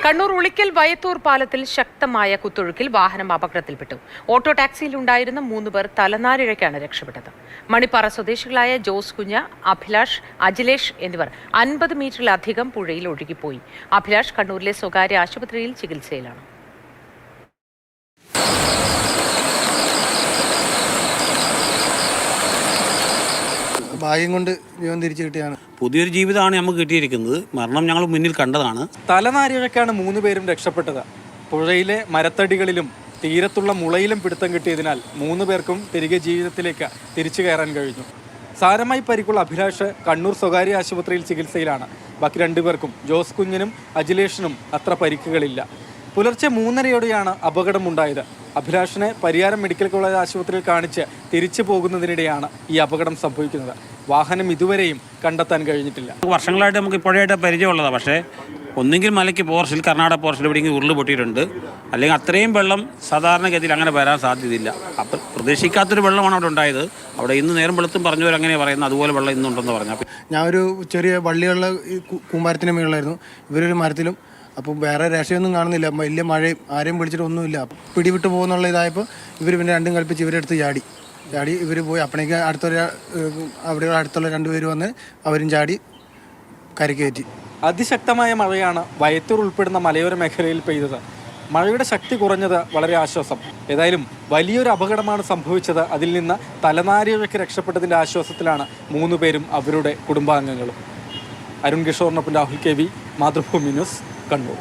കണ്ണൂർ ഉളിക്കൽ വയത്തൂർ പാലത്തിൽ ശക്തമായ കുത്തൊഴുക്കിൽ വാഹനം അപകടത്തിൽപ്പെട്ടു. ഓട്ടോ ടാക്സിയിലുണ്ടായിരുന്ന 3 പേർ തലനാരിഴയ്ക്കാണ് രക്ഷപ്പെട്ടത്. മണിപ്പാറ സ്വദേശികളായ ജോസ് കുഞ്ഞ, അഭിലാഷ്, അജിലേഷ് എന്നിവർ 50 മീറ്ററിലധികം പുഴയിൽ ഒഴുകിപ്പോയി. അഭിലാഷ് കണ്ണൂരിലെ സ്വകാര്യ ആശുപത്രിയിൽ ചികിത്സയിലാണ്. ഭാഗ്യം കൊണ്ട് ജീവൻ തിരിച്ചു കിട്ടിയാണ്. പുതിയൊരു ജീവിതമാണ് നമുക്ക് കിട്ടിയിരിക്കുന്നത്. മരണം ഞങ്ങൾ മുന്നിൽ കണ്ടതാണ്. തലനാരിഴക്കാണ് 3 പേരും രക്ഷപ്പെട്ടത്. പുഴയിലെ മരത്തടികളിലും തീരത്തുള്ള മുളയിലും പിടുത്തം കിട്ടിയതിനാൽ 3 പേർക്കും തിരികെ ജീവിതത്തിലേക്ക് തിരിച്ചു കയറാൻ കഴിഞ്ഞു. സാരമായി പരിക്കുള്ള അഭിലാഷ് കണ്ണൂർ സ്വകാര്യ ആശുപത്രിയിൽ ചികിത്സയിലാണ്. ബാക്കി 2 പേർക്കും, ജോസ് കുഞ്ഞിനും അജിലേഷിനും അത്ര പരിക്കുകളില്ല. പുലർച്ചെ 3:30യോടെയാണ് അപകടമുണ്ടായത്. അഭിലാഷിനെ പരിയാരം മെഡിക്കൽ കോളേജ് ആശുപത്രിയിൽ കാണിച്ച് തിരിച്ചു പോകുന്നതിനിടെയാണ് ഈ അപകടം സംഭവിക്കുന്നത്. വാഹനം ഇതുവരെയും കണ്ടെത്താൻ കഴിഞ്ഞിട്ടില്ല. വർഷങ്ങളായിട്ട് നമുക്ക് ഇപ്പോഴായിട്ട് പരിചയമുള്ളതാണ്. പക്ഷേ ഒന്നെങ്കിൽ മലയ്ക്ക് പോർഷനിൽ, കർണാടക പോർഷനിൽ എവിടെയെങ്കിലും ഉരുള് പൊട്ടിയിട്ടുണ്ട്. അല്ലെങ്കിൽ അത്രയും വെള്ളം സാധാരണഗതിയിൽ അങ്ങനെ വരാൻ സാധ്യതയില്ല. അപ്പം പ്രതീക്ഷിക്കാത്തൊരു വെള്ളമാണ് അവിടെ ഉണ്ടായത്. അവിടെ ഇന്ന് നേരം വെളുത്തും പറഞ്ഞവർ അങ്ങനെ പറയുന്നത്, അതുപോലെ വെള്ളം ഇന്നുണ്ടെന്ന് പറഞ്ഞു. ഞാൻ ഒരു ചെറിയ വള്ളിയുള്ള കൂമ്പാരത്തിന് മുകളിലായിരുന്നു, ഇവരൊരു മരത്തിലും. അപ്പോൾ വേറെ രക്ഷയൊന്നും കാണുന്നില്ല. വലിയ മഴയും ആരെയും പിടിച്ചിട്ടൊന്നുമില്ല. പിടിവിട്ട് പോകുന്നുള്ള ഇതായപ്പോൾ ഇവർ പിന്നെ രണ്ടും കൽപ്പിച്ച് ഇവരെടുത്ത് ചാടി ഇവർ പോയി. അപ്പോഴേക്ക് അവിടെ അടുത്തുള്ള 2 പേര് വന്ന് അവരും ചാടി കരയ്ക്ക് കയറ്റി. അതിശക്തമായ മഴയാണ് വയത്തൂർ ഉൾപ്പെടുന്ന മലയോര മേഖലയിൽ പെയ്തത്. മഴയുടെ ശക്തി കുറഞ്ഞത് വളരെ ആശ്വാസം. ഏതായാലും വലിയൊരു അപകടമാണ് സംഭവിച്ചത്. അതിൽ നിന്ന് തലനാരിഴയ്ക്ക് രക്ഷപ്പെട്ടതിൻ്റെ ആശ്വാസത്തിലാണ് 3 പേരും അവരുടെ കുടുംബാംഗങ്ങളും. അരുൺ കിഷോറിനൊപ്പം രാഹുൽ KV, മാതൃഭൂമി ന്യൂസ്, കണ്ണൂർ.